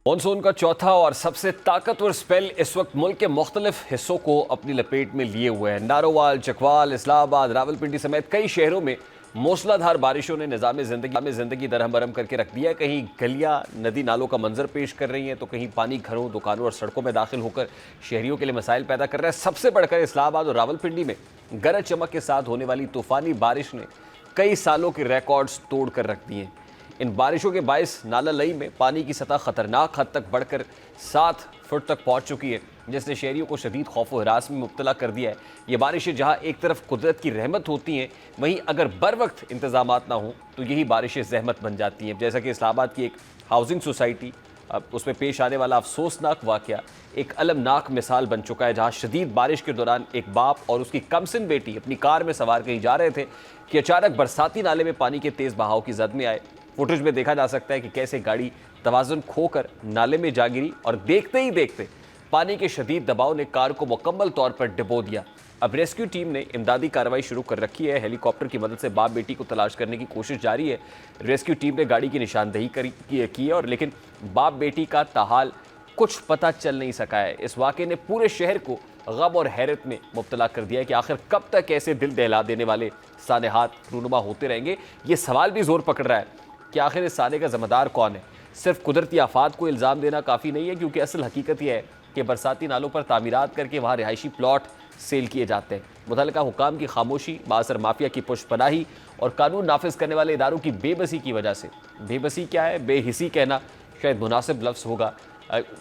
Monsoon का चौथा और सबसे ताकतवर स्पेल इस वक्त मुल्क के मुख्तलिफ हिस्सों को अपनी लपेट में लिए हुए हैं। नारोवाल, चकवाल, इस्लामाबाद, रावलपिंडी समेत कई शहरों में मूसलाधार बारिशों ने निज़ाम जिंदगी दरहम बरहम करके रख दिया है। कहीं गलियां नदी नालों का मंजर पेश कर रही हैं तो कहीं पानी घरों, दुकानों और सड़कों में दाखिल होकर शहरियों के लिए मसाइल पैदा कर रहा है। सबसे बढ़कर इस्लामाबाद और रावलपिंडी में गरज चमक के साथ होने वाली तूफानी बारिश ने कई सालों के रिकॉर्ड्स तोड़ कर रख दिए। इन बारिशों के बायस नाला लई में पानी की सतह खतरनाक हद तक बढ़कर 7 फुट तक पहुंच चुकी है, जिसने शहरियों को शदीद खौफ व हरास में मुब्तला कर दिया है। ये बारिशें जहां एक तरफ कुदरत की रहमत होती हैं, वहीं अगर बर वक्त इंतजामात ना हो तो यही बारिशें जहमत बन जाती हैं। जैसा कि इस्लामाबाद की एक हाउसिंग सोसाइटी, उसमें पेश आने वाला अफसोसनाक वाक़या एक अलमनाक मिसाल बन चुका है, जहां शदीद बारिश के दौरान एक बाप और उसकी कमसिन बेटी अपनी कार में सवार कहीं जा रहे थे कि अचानक बरसाती नाले में पानी के तेज़ बहाव की जद में आए। फुटेज में देखा जा सकता है कि कैसे गाड़ी तवाज़ुन खोकर नाले में जा गिरी और देखते ही देखते पानी के शदीद दबाव ने कार को मुकम्मल तौर पर डुबो दिया। अब रेस्क्यू टीम ने इमदादी कार्रवाई शुरू कर रखी है। हेलीकॉप्टर की मदद से बाप बेटी को तलाश करने की कोशिश जारी है। रेस्क्यू टीम ने गाड़ी की निशानदेही की है और लेकिन बाप बेटी का ताहाल कुछ पता चल नहीं सका है। इस वाक़े ने पूरे शहर को गम और हैरत में मुब्तला कर दिया है कि आखिर कब तक ऐसे दिल दहला देने वाले सानेहात रूनुमा होते रहेंगे। ये सवाल भी जोर पकड़ रहा है कि आखिर इस साने का ज़िम्मेदार कौन है। सिर्फ कुदरती आफात को इल्ज़ाम देना काफ़ी नहीं है, क्योंकि असल हकीकत यह है कि बरसाती नालों पर तामीरात करके वहाँ रिहायशी प्लॉट सेल किए जाते हैं। मुतल्लिका हुकाम की खामोशी, बासर माफिया की पुष्पनाही और कानून नाफिज करने वाले इदारों की बेबसी की वजह से, बेबसी क्या है, बेहिसी कहना शायद मुनासिब लफ्ज़ होगा,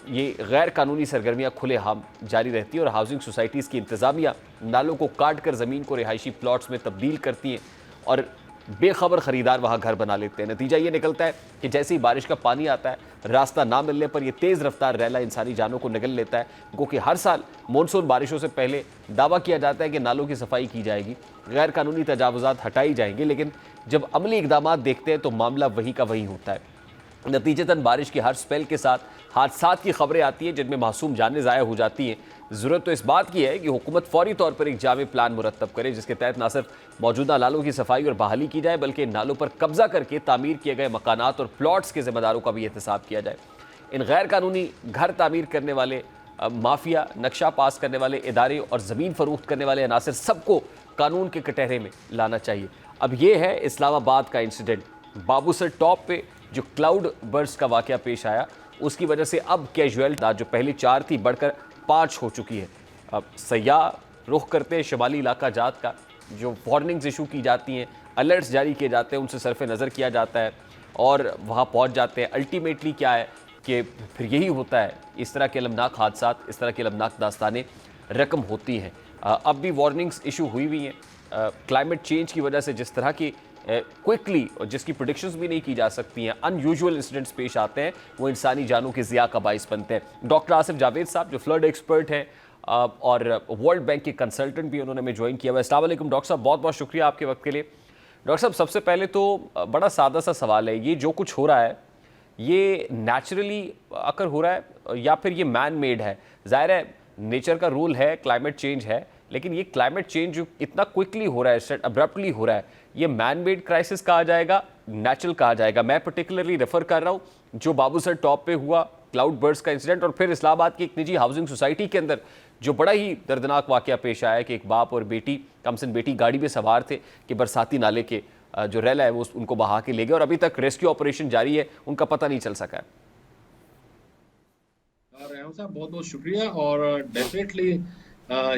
ये गैर कानूनी सरगर्मियाँ खुलेआम जारी रहती है और हाउसिंग सोसाइटीज़ की इंतज़ामिया नालों को काट कर ज़मीन को रिहायशी प्लॉट्स में तब्दील करती हैं और बेखबर ख़रीदार वहाँ घर बना लेते हैं। नतीजा ये निकलता है कि जैसे ही बारिश का पानी आता है, रास्ता ना मिलने पर यह तेज़ रफ्तार रैला इंसानी जानों को निगल लेता है। गो कि हर साल मानसून बारिशों से पहले दावा किया जाता है कि नालों की सफाई की जाएगी, गैर कानूनी तजावुज़ात हटाई जाएंगे, लेकिन जब अमली इक़दामात देखते हैं तो मामला वही का वही होता है। नतीजतन बारिश के हर स्पेल के साथ हादसात की खबरें आती हैं जिनमें मासूम जानें ज़ाया हो जाती हैं। ज़रूरत तो इस बात की है कि हुकूमत फौरी तौर पर एक जामे प्लान मुरतब करे, जिसके तहत न सिर्फ मौजूदा नालों की सफाई और बहाली की जाए, बल्कि नालों पर कब्जा करके तामीर किए गए मकानात और प्लॉट्स के ज़िम्मेदारों का भी एहतसाब किया जाए। इन गैर कानूनी घर तामीर करने वाले माफिया, नक्शा पास करने वाले इदारे और ज़मीन फ़रोख्त करने वाले अनासर सबको कानून के कटहरे में लाना चाहिए। अब ये है इस्लामाबाद का इंसिडेंट। बाबूसर टॉप पे जो क्लाउड बर्स्ट का वाक़या पेश आया, उसकी वजह से अब कैजुअल जो पहले 4 थी बढ़कर 5 हो चुकी है। अब सयाह रुख करते हैं शुमाली इलाका जात का, जो वार्निंग्स इशू की जाती हैं, अलर्ट्स जारी किए जाते हैं, उनसे सरफ नज़र किया जाता है और वहाँ पहुँच जाते हैं। अल्टीमेटली क्या है कि फिर यही होता है, इस तरह के अलमनाक हादसात, इस तरह की अलमनाक दास्तानें रकम होती हैं। अब भी वार्निंग्स इशू हुई हैं। क्लाइमेट चेंज की वजह से जिस तरह की क्विकली और जिसकी प्रेडिक्शंस भी नहीं की जा सकती हैं, अनयूजुअल इंसिडेंट्स पेश आते हैं, वो इंसानी जानों की ज़िया का बाइस बनते हैं। डॉक्टर आसिफ जावेद साहब जो फ्लड एक्सपर्ट हैं और वर्ल्ड बैंक के कंसल्टेंट भी उन्होंने हमें ज्वाइन किया हुआ है। अस्सलाम वालेकुम डॉक्टर साहब, बहुत बहुत शुक्रिया आपके वक्त के लिए। डॉक्टर साहब, सबसे पहले तो बड़ा सादा सा सवाल है, ये जो कुछ हो रहा है ये नेचुरली अकर हो रहा है या फिर ये मैन मेड है? ज़ाहिर है नेचर का रूल है, क्लाइमेट चेंज है, लेकिन ये क्लाइमेट चेंज जो इतना क्विकली हो रहा है, अब्रप्टली हो रहा है, ये मैन मेड क्राइसिस कहा जाएगा, नेचुरल कहा जाएगा? मैं पर्टिकुलरली रेफर कर रहा हूँ जो बाबूसर टॉप पे हुआ क्लाउड बर्स्ट का इंसिडेंट, और फिर इस्लामाबाद की एक निजी हाउसिंग सोसाइटी के अंदर जो बड़ा ही दर्दनाक वाक़या पेश आया कि एक बाप और बेटी, कमसिन बेटी, गाड़ी में सवार थे कि बरसाती नाले के जो रैला है वो उनको बहा के ले गए और अभी तक रेस्क्यू ऑपरेशन जारी है, उनका पता नहीं चल सका है। रेहम साहब, बहुत बहुत शुक्रिया। और डेफिनेटली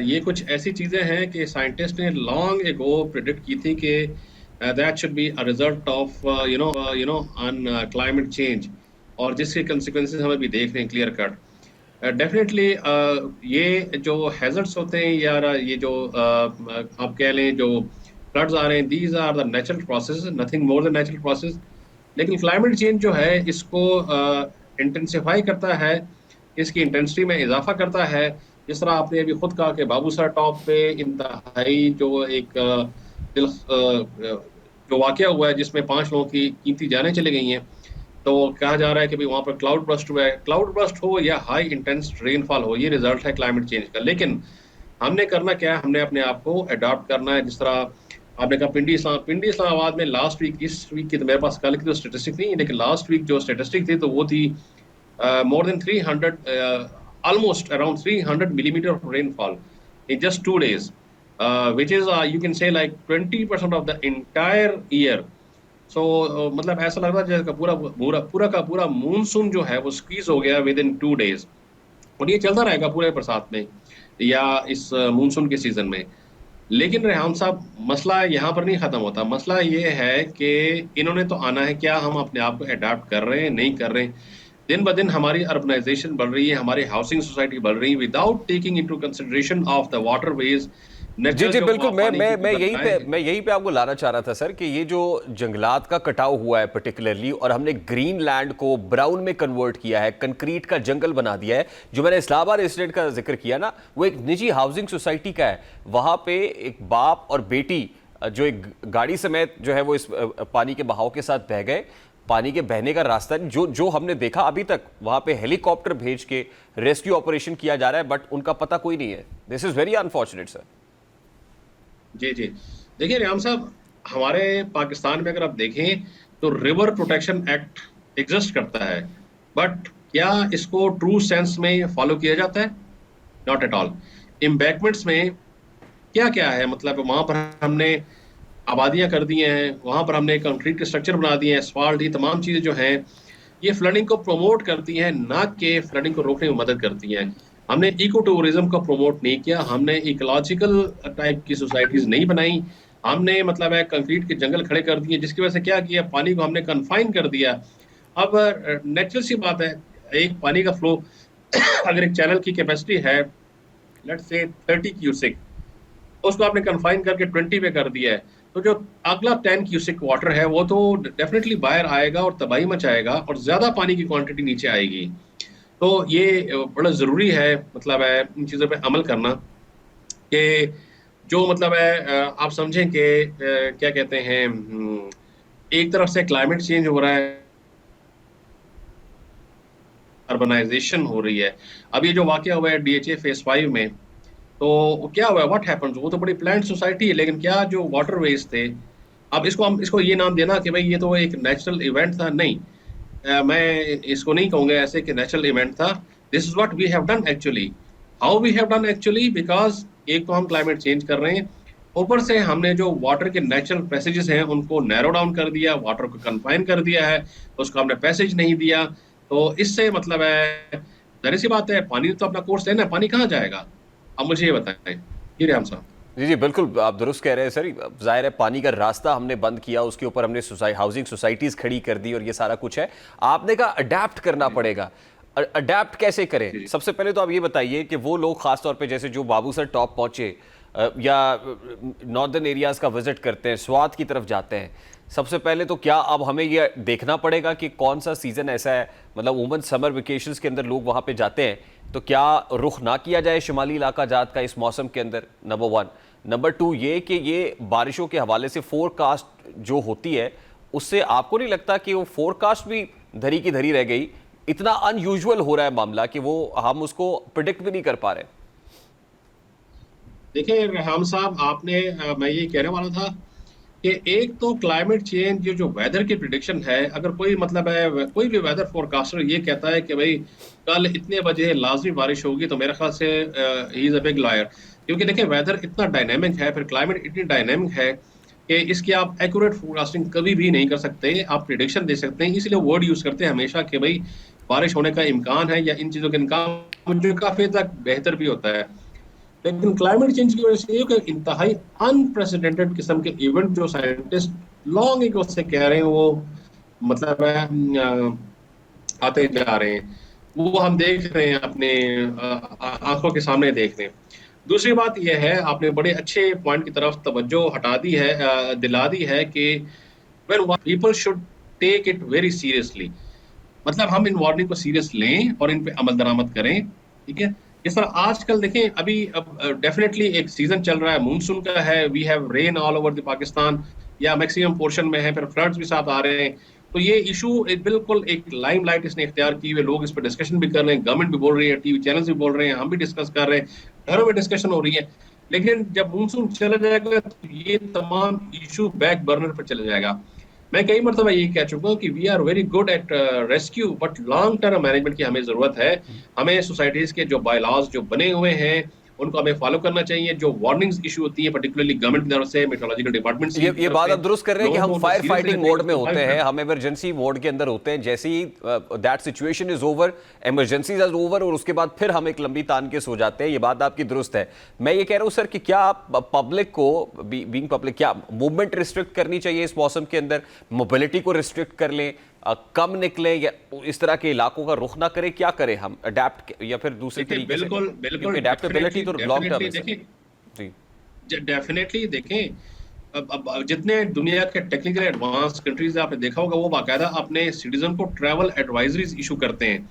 ये कुछ ऐसी चीज़ें हैं कि साइंटिस्ट ने लॉन्ग एगो प्रिडिक्ट की थी कि that should be a result of you know on climate change, और जिसके कंसिक्वेंसेस हमें भी देख रहे हैं क्लियर कट। डेफिनेटली ये जो हैजर्ड्स होते हैं या ये जो आप कह लें जो फ्लड्स आ रहे हैं, these are the natural process, nothing more than natural process. लेकिन क्लाइमेट चेंज जो है इसको इंटेंसिफाई करता है, इसकी इंटेंसिटी में इजाफा करता है। जिस तरह आपने अभी खुद कहा कि बाबूसर टॉप पे इंतहाई जो एक जो वाक़या हुआ है जिसमें 5 लोगों की कीमती जानें चली गई हैं, तो कहा जा रहा है कि भाई वहाँ पर क्लाउड बर्स्ट हुआ है। क्लाउड बर्स्ट हो या हाई इंटेंस रेनफॉल हो, ये रिजल्ट है क्लाइमेट चेंज का। लेकिन हमने करना क्या है, हमने अपने आप को अडॉप्ट करना है। जिस तरह आपने कहा पिंडी इस्लामाबाद में लास्ट वीक, इस वीक की तो मेरे पास कल की तो स्टेटिस्टिक नहीं है, लेकिन लास्ट वीक जो स्टेटिस्टिक थी तो वो थी more than 300, almost around 300 millimeter of rainfall in just 2 days, which is you can say like 20% of the entire year. सो मतलब ऐसा लग रहा है जैसे पूरा पूरा पूरा का पूरा मूनसून जो है वो स्क्वीज हो गया विद इन 2 days। और ये चलता रहेगा पूरे बरसात में या इस मानसून के सीजन में। लेकिन रेहान साहब, मसला यहाँ पर नहीं खत्म होता। मसला ये है कि इन्होंने तो आना है, क्या हम अपने आप को अडाप्ट कर रहे हैं, नहीं कर रहे हैं। दिन ब दिन हमारी अर्बनाइजेशन बढ़ रही है, हमारी हाउसिंग सोसाइटी बढ़ रही है without taking into consideration of the waterways, जी नेचुरल जी जो बिल्कुल, मैं पानी मैं की मैं जो यहीं गंगाएं पे हैं। मैं यहीं पे आपको लाना चाह रहा था सर कि ये जो जंगलात का कटाव हुआ है पर्टिकुलरली, और हमने ग्रीन लैंड को ब्राउन में कन्वर्ट किया है, कंक्रीट का जंगल बना दिया है। जो मैंने इस्लामाबाद इंसिडेंट का जिक्र किया ना, वो एक निजी हाउसिंग सोसाइटी का है। वहां पे एक बाप और बेटी जो एक गाड़ी समेत जो है वो इस पानी के बहाव के साथ बह गए। पानी के बहने का रास्ता नहीं, जो जो हमने देखा अभी तक, वहां पे हेलीकॉप्टर भेज के रेस्क्यू ऑपरेशन किया जा रहा है, बट उनका पता कोई नहीं है। This is very unfortunate sir. जी जी, देखिए रियाम साहब, हमारे पाकिस्तान में अगर आप देखें तो रिवर प्रोटेक्शन एक्ट एग्जिस्ट करता है, बट क्या इसको ट्रू सेंस में फॉलो किया जाता है? Not at all. एम्बैंकमेंट्स में क्या क्या है, मतलब वहां पर हमने आबादियां कर दी हैं, वहां पर हमने कंक्रीट के स्ट्रक्चर बना दिए हैं, एस्फाल्ट, ये तमाम चीजें जो हैं ये फ्लडिंग को प्रमोट करती हैं, ना कि फ्लडिंग को रोकने में मदद करती हैं। हमने इको टूरिज्म को प्रमोट नहीं किया, हमने इकोलॉजिकल टाइप की सोसाइटीज नहीं बनाई, हमने मतलब है कंक्रीट के जंगल खड़े कर दिए, जिसकी वजह से क्या किया, पानी को हमने कन्फाइन कर दिया। अब नेचुरल सी बात है, एक पानी का फ्लो अगर एक चैनल की कैपेसिटी है लेट्स से 30 क्यूसिक, उसको आपने कन्फाइन करके 20 पे कर दिया है, तो जो अगला 10 क्यूसिक वाटर है वो तो डेफिनेटली बाहर आएगा और तबाही मचाएगा और ज्यादा पानी की क्वांटिटी नीचे आएगी। तो ये बड़ा जरूरी है, मतलब है इन चीजों पे अमल करना, कि जो मतलब है आप समझें कि क्या कहते हैं, एक तरफ से क्लाइमेट चेंज हो रहा है, अर्बनाइजेशन हो रही है। अब ये जो वाकया हुआ है डीएचए फेज 5 में, तो क्या हुआ, व्हाट हैपेंस, वो तो बड़ी प्लान्ड सोसाइटी है, लेकिन क्या जो वाटरवेज थे, अब इसको हम इसको ये नाम देना कि भाई ये तो एक नेचुरल इवेंट था, नहीं। मैं इसको नहीं कहूंगा ऐसे कि नेचुरल इवेंट था। This is what we have done actually. How we have done actually, because एक तो हम क्लाइमेट चेंज कर रहे हैं, ऊपर से हमने जो वाटर के नेचुरल पैसेजेस हैं उनको नैरो डाउन कर दिया, वाटर को कन्फाइन कर दिया है, उसको हमने पैसेज नहीं दिया। तो इससे मतलब है, जाहिर सी बात है, पानी तो अपना कोर्स लेना है, पानी कहाँ जाएगा? अब मुझे ये बताएं, ये राम साहब। जी जी बिल्कुल, आप दुरुस्त कह रहे हैं सर। जाहिर है पानी का रास्ता हमने बंद किया, उसके ऊपर हमने हाउसिंग सोसाइटीज खड़ी कर दी और ये सारा कुछ है। आपने कहा अडेप्ट करना पड़ेगा। अडेप्ट कैसे करें? सबसे पहले तो आप ये बताइए कि वो लोग खासतौर पे जैसे जो बाबू सर टॉप पहुंचे या नॉर्दर्न एरियाज का विजिट करते हैं, स्वात की तरफ जाते हैं, सबसे पहले तो क्या अब हमें ये देखना पड़ेगा कि कौन सा सीजन ऐसा है, मतलब वुमन समर वेकेशंस के अंदर लोग वहां पे जाते हैं, तो क्या रुख ना किया जाए शिमाली इलाका जात का इस मौसम के अंदर? नंबर 1। नंबर 2 ये कि ये बारिशों के हवाले से फोरकास्ट जो होती है, उससे आपको नहीं लगता कि वो फोरकास्ट भी धरी की धरी रह गई? इतना अनयूजुअल हो रहा है मामला कि वो हम उसको प्रिडिक्ट भी नहीं कर पा रहे। देखिए रेहाम साहब, आपने मैं ये कहने वाला था कि एक तो क्लाइमेट चेंज, जो वेदर की प्रिडिक्शन है, अगर कोई मतलब है कोई भी वेदर फोरकास्टर ये कहता है कि भाई कल इतने बजे लाजमी बारिश होगी, तो मेरे ख्याल से he is a big liar. क्योंकि देखिए वेदर इतना डायनेमिक है, फिर क्लाइमेट इतनी डायनेमिक है कि इसकी आप एक्यूरेट फोरकास्टिंग कभी भी नहीं कर सकते। आप प्रिडिक्शन दे सकते हैं, इसलिए वर्ड यूज करते हैं हमेशा कि भाई बारिश होने का इम्कान है, या इन चीजों का इम्कान जो काफी तक बेहतर भी होता है। लेकिन क्लाइमेट चेंज की वजह से एक इंतहाई अनप्रेसिडेंटेड किस्म के इवेंट जो साइंटिस्ट लॉन्ग एगो से कह रहे हैं, वो मतलब है आते जा रहे हैं, वो हम देख रहे हैं, अपने आंखों के सामने देख रहे हैं। दूसरी बात यह है, आपने बड़े अच्छे पॉइंट की तरफ तवज्जो हटा दी है, दिला दी है कि when people should take it very seriously, मतलब हम इन वार्निंग को सीरियस लें और इन पे अमल दरामद करें। ठीक है, इस तरह आजकल देखें, अभी अब डेफिनेटली एक सीजन चल रहा है, मानसून का है, we have rain all over the Pakistan, या मैक्सिमम पोर्शन में है, फिर फ्लड्स भी साथ आ रहे हैं। तो ये इशू बिल्कुल एक लाइमलाइट इसने इख्तियार की हुई, लोग इस पर डिस्कशन भी कर रहे हैं, गवर्नमेंट भी बोल रही है, टीवी चैनल्स भी बोल रहे हैं, हम भी डिस्कस कर रहे हैं, घरों में डिस्कशन हो रही है। लेकिन जब मानसून चला जाएगा तो ये तमाम इशू बैक बर्नर पर चला जाएगा। मैं कई मरतबा ये कह चुका हूँ कि we are very good at rescue, but long term management की हमें ज़रूरत है। हमें सोसाइटीज़ के जो बायलॉज़ जो बने हुए हैं, उनको हमें फॉलो करना चाहिए। जो वार्निंग्स इश्यू होती है पर्टिकुलरली गवर्नमेंट की तरफ से, मेट्रोलॉजिकल डिपार्टमेंट की ये तरफ बात से, आप दुरुस्त कर रहे हैं कि लोगों हम को उनको फायर सीरियसली फाइटिंग लेते मोड हैं, में उसको होते फाइट हैं, करना। हम इमरजेंसी मोड के अंदर होते हैं। जैसे ही that situation is over, emergency is over, और उसके बाद फिर हम एक लंबी तान के सो जाते हैं। ये बात आपकी दुरुस्त है। मैं ये कह रहा हूं सर कि क्या आप पब्लिक को, बीइंग पब्लिक, क्या मूवमेंट रिस्ट्रिक्ट करनी चाहिए इस मौसम के अंदर, मोबिलिटी को रिस्ट्रिक्ट कर लें, कम निकलें, या इस तरह के इलाकों का रुख ना करें? क्या करें हम, अडेप्ट या फिर दूसरे देखिए, तरीके से बिल्कुल, करें? बिल्कुल, क्योंकि अडेप्टेबिलिटी तो लॉन्ग टर्म डेफ़िनेटली है सर। देखिए, जी। डेफ़िनेटली देखें, अब जितने दुनिया के टेक्निकली एडवांस कंट्रीज़ आपने देखा होगा, वो बाकायदा अपने सिटीज़न को ट्रैवल एडवाइज़रीज़ इश्यू करते हैं।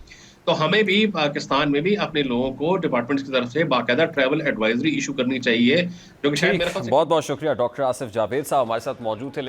तो हमें भी पाकिस्तान में भी अपने लोगों को डिपार्टमेंट्स की तरफ से बाकायदा ट्रैवल एडवाइज़री इश्यू करनी चाहिए, जो कि शायद ठीक, मेरे ख्याल से बहुत बहुत शुक्रिया। डॉक्टर आसिफ जावेद साहब हमारे साथ मौजूद थे।